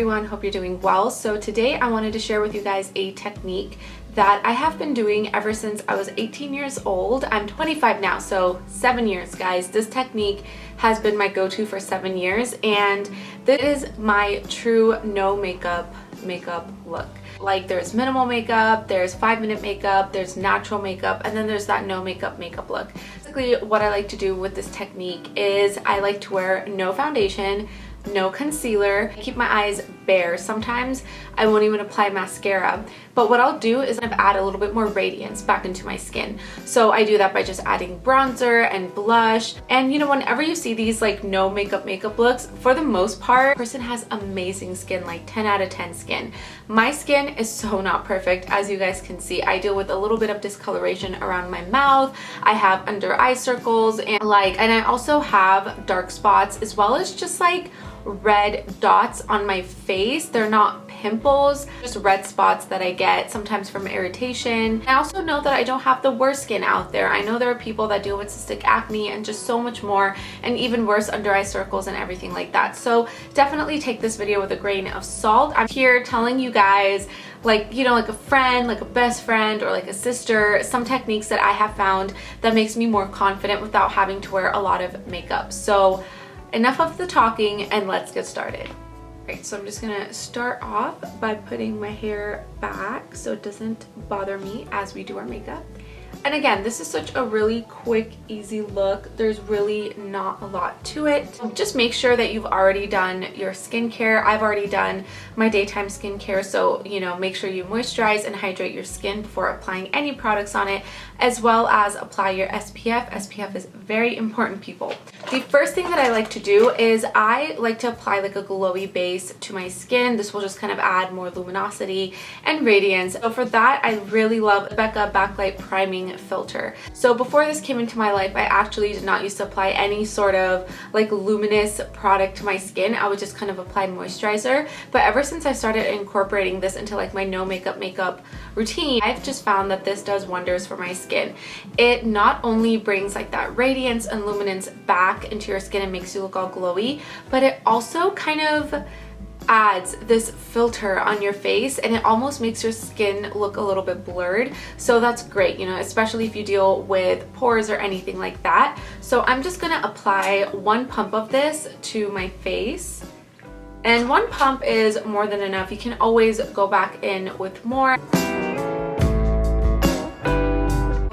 everyone, hope you're doing well. So today I wanted to share with you guys a technique that I have been doing ever since I was 18 years old. I'm 25 now, so 7 years, guys. This technique has been my go-to for 7 years, and this is my true no makeup look. Like, there's minimal makeup, there's 5-minute makeup, there's natural makeup, and then there's that no makeup look. Basically, what I like to do with this technique is I like to wear no foundation, no concealer. I keep my eyes bare. Sometimes I won't even apply mascara, but what I'll do is I've add a little bit more radiance back into my skin. So I do that by just adding bronzer and blush. And you know, whenever you see these like no makeup looks, for the most part, the person has amazing skin, like 10 out of 10 skin. My skin is so not perfect, as you guys can see. I deal with a little bit of discoloration around my mouth. I have under eye circles and I also have dark spots, as well as just like red dots on my face. They're not pimples, just red spots that I get sometimes from irritation. I also know that I don't have the worst skin out there. I know there are people that deal with cystic acne and just so much more, and even worse under eye circles and everything like that. So definitely take this video with a grain of salt. I'm here telling you guys, like, you know, like a friend, like a best friend, or like a sister, some techniques that I have found that makes me more confident without having to wear a lot of makeup. So enough of the talking and let's get started. Alright, so I'm just gonna start off by putting my hair back so it doesn't bother me as we do our makeup. And again, this is such a really quick, easy look. There's really not a lot to it. Just make sure that you've already done your skincare. I've already done my daytime skincare, so you know, make sure you moisturize and hydrate your skin before applying any products on it, as well as apply your SPF. SPF is very important, people. The first thing that I like to do is I like to apply like a glowy base to my skin. This will just kind of add more luminosity and radiance. So for that, I really love the Becca Backlight Priming Filter. So before this came into my life, I actually did not used to apply any sort of like luminous product to my skin. I would just kind of apply moisturizer. But ever since I started incorporating this into like my no makeup routine, I've just found that this does wonders for my skin. It not only brings like that radiance and luminance back into your skin and makes you look all glowy, but it also kind of adds this filter on your face, and it almost makes your skin look a little bit blurred. So that's great, you know, especially if you deal with pores or anything like that. So I'm just gonna apply 1 pump of this to my face, and 1 pump is more than enough. You can always go back in with more.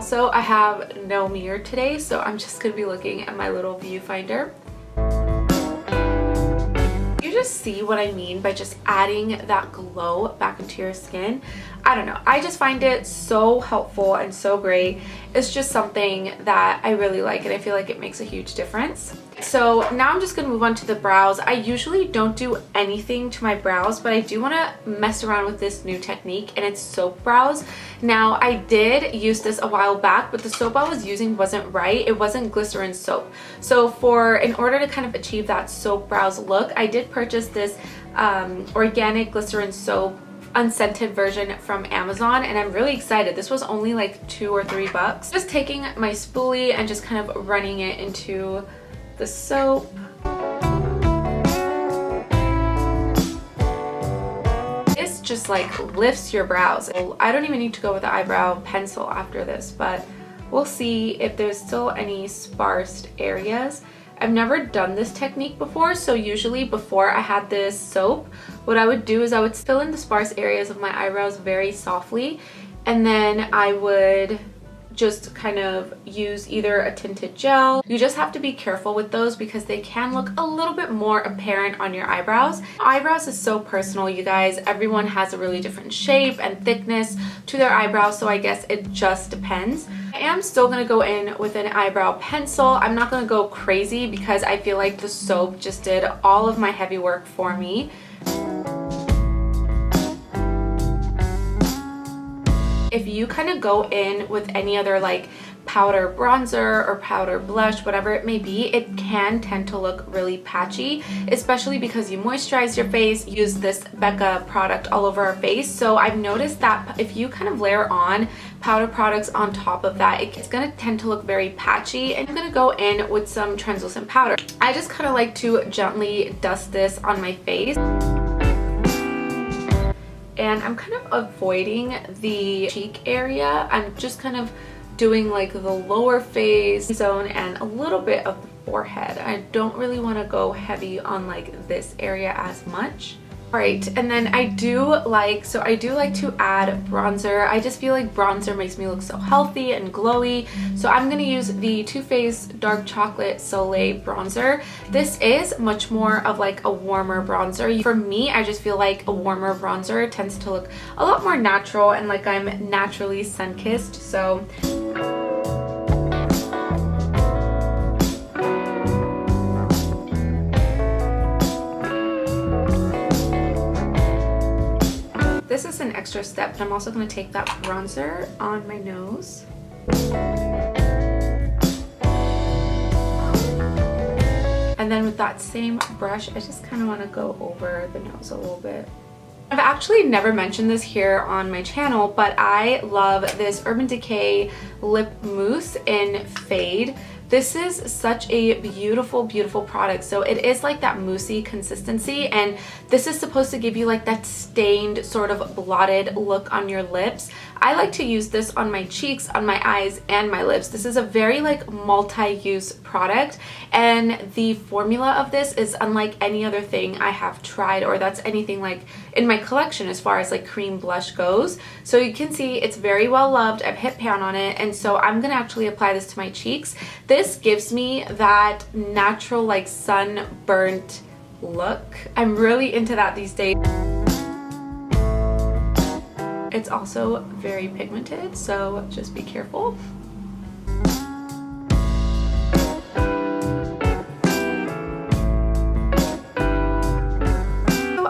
So I have no mirror today, so I'm just gonna be looking at my little viewfinder. You just see what I mean by just adding that glow back into your skin. I don't know, I just find it so helpful and so great. It's just something that I really like, and I feel like it makes a huge difference. So now I'm just gonna move on to the brows. I usually don't do anything to my brows, but I do wanna mess around with this new technique, and it's soap brows. Now, I did use this a while back, but the soap I was using wasn't right. It wasn't glycerin soap. So in order to kind of achieve that soap brows look, I did purchase this organic glycerin soap unscented version from Amazon, and I'm really excited. This was only like $2 or $3. Just taking my spoolie and just kind of running it into the soap. This just like lifts your brows. I don't even need to go with the eyebrow pencil after this, but we'll see if there's still any sparse areas. I've never done this technique before, so usually before I had this soap, what I would do is I would fill in the sparse areas of my eyebrows very softly, and then I would just kind of use either a tinted gel. You just have to be careful with those because they can look a little bit more apparent on your eyebrows. Eyebrows is so personal, you guys. Everyone has a really different shape and thickness to their eyebrows, so I guess it just depends. I am still gonna go in with an eyebrow pencil. I'm not gonna go crazy because I feel like the soap just did all of my heavy work for me. If you kind of go in with any other like powder bronzer or powder blush, whatever it may be, it can tend to look really patchy, especially because you moisturize your face, use this Becca product all over our face. So I've noticed that if you kind of layer on powder products on top of that, it's gonna tend to look very patchy. And I'm gonna go in with some translucent powder. I just kind of like to gently dust this on my face. and I'm kind of avoiding the cheek area. I'm just kind of doing like the lower face zone and a little bit of the forehead. I don't really want to go heavy on like this area as much. Alright, and then I do like to add bronzer. I just feel like bronzer makes me look so healthy and glowy. So I'm going to use the Too Faced Dark Chocolate Soleil bronzer. This is much more of like a warmer bronzer. For me, I just feel like a warmer bronzer tends to look a lot more natural and like I'm naturally sun-kissed. So this is an extra step, but I'm also going to take that bronzer on my nose. And then with that same brush, I just kind of want to go over the nose a little bit. I've actually never mentioned this here on my channel, but I love this Urban Decay lip mousse in Fade. This is such a beautiful, beautiful product. So it is like that moussey consistency, and this is supposed to give you like that stained sort of blotted look on your lips. I like to use this on my cheeks, on my eyes, and my lips. This is a very like multi-use product, and the formula of this is unlike any other thing I have tried or that's anything like in my collection as far as like cream blush goes. So you can see it's very well loved. I've hit pan on it, and so I'm gonna actually apply this to my cheeks. This gives me that natural like sunburnt look. I'm really into that these days. It's also very pigmented, so just be careful.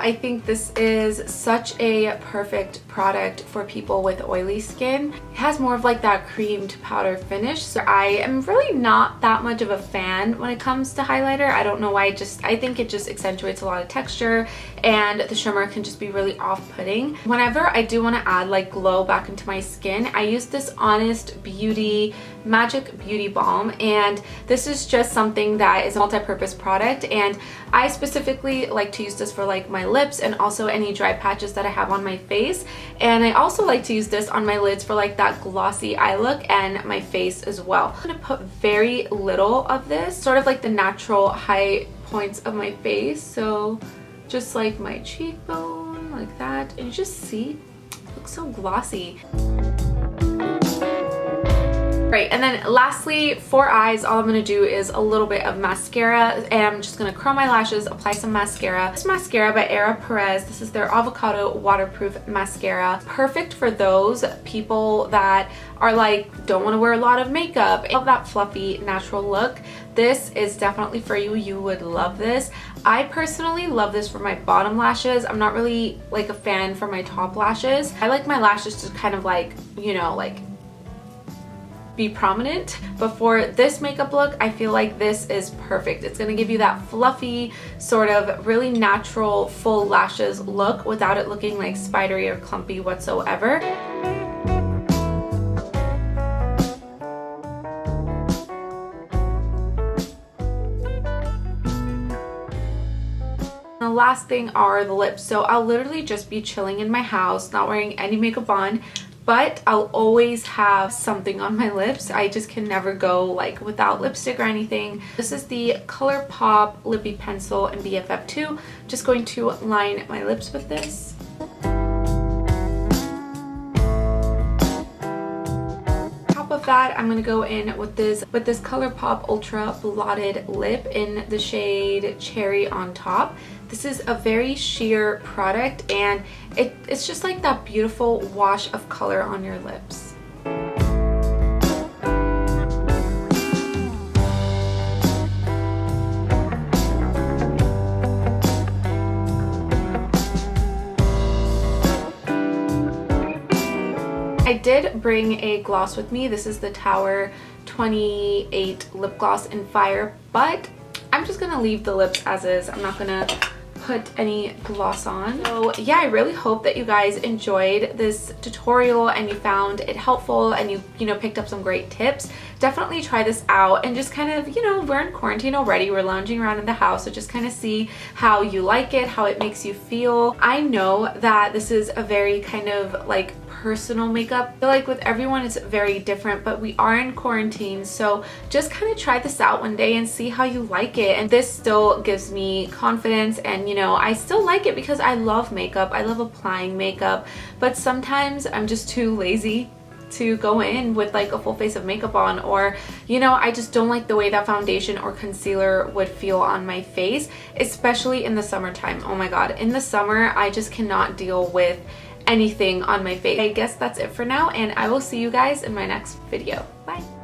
I think this is such a perfect product for people with oily skin. It has more of like that cream to powder finish, so I am really not that much of a fan when it comes to highlighter. I don't know why, I think it just accentuates a lot of texture, and the shimmer can just be really off-putting. Whenever I do want to add like glow back into my skin, I use this Honest Beauty Magic Beauty Balm, and this is just something that is a multi-purpose product, and I specifically like to use this for like my lips and also any dry patches that I have on my face. And I also like to use this on my lids for like that glossy eye look and my face as well. I'm going to put very little of this, sort of like the natural high points of my face. So just like my cheekbone, like that. And you just see, it looks so glossy. Right, and then lastly, for eyes, all I'm going to do is a little bit of mascara, and I'm just going to curl my lashes, apply some mascara. This mascara by Era Perez. This is their avocado waterproof mascara. Perfect for those people that are like, don't want to wear a lot of makeup, love that fluffy, natural look. This is definitely for you. You would love this. I personally love this for my bottom lashes. I'm not really like a fan for my top lashes. I like my lashes to kind of like, you know, like be prominent, but for this makeup look, I feel like this is perfect. It's going to give you that fluffy, sort of really natural full lashes look without it looking like spidery or clumpy whatsoever. The last thing are the lips. So I'll literally just be chilling in my house, not wearing any makeup on, but I'll always have something on my lips. I just can never go like without lipstick or anything. This is the Colourpop Lippie Pencil in BFF2. Just going to line my lips with this. Top of that, I'm gonna go in with this Colourpop Ultra Blotted Lip in the shade Cherry on Top. This is a very sheer product, and it's just like that beautiful wash of color on your lips. I did bring a gloss with me. This is the Tower 28 lip gloss in Fire, but I'm just gonna leave the lips as is. I'm not gonna put any gloss on. So yeah, I really hope that you guys enjoyed this tutorial and you found it helpful and you know, picked up some great tips. Definitely try this out and just kind of, you know, we're in quarantine already, we're lounging around in the house, so just kind of see how you like it, how it makes you feel. I know that this is a very kind of like personal makeup. I feel like with everyone it's very different, but we are in quarantine, so just kind of try this out one day and see how you like it. And this still gives me confidence, and you know, I still like it because I love makeup, I love applying makeup, but sometimes I'm just too lazy to go in with like a full face of makeup on, or you know, I just don't like the way that foundation or concealer would feel on my face, especially in the summertime. Oh my god, in the summer I just cannot deal with anything on my face. I guess that's it for now, and I will see you guys in my next video. Bye.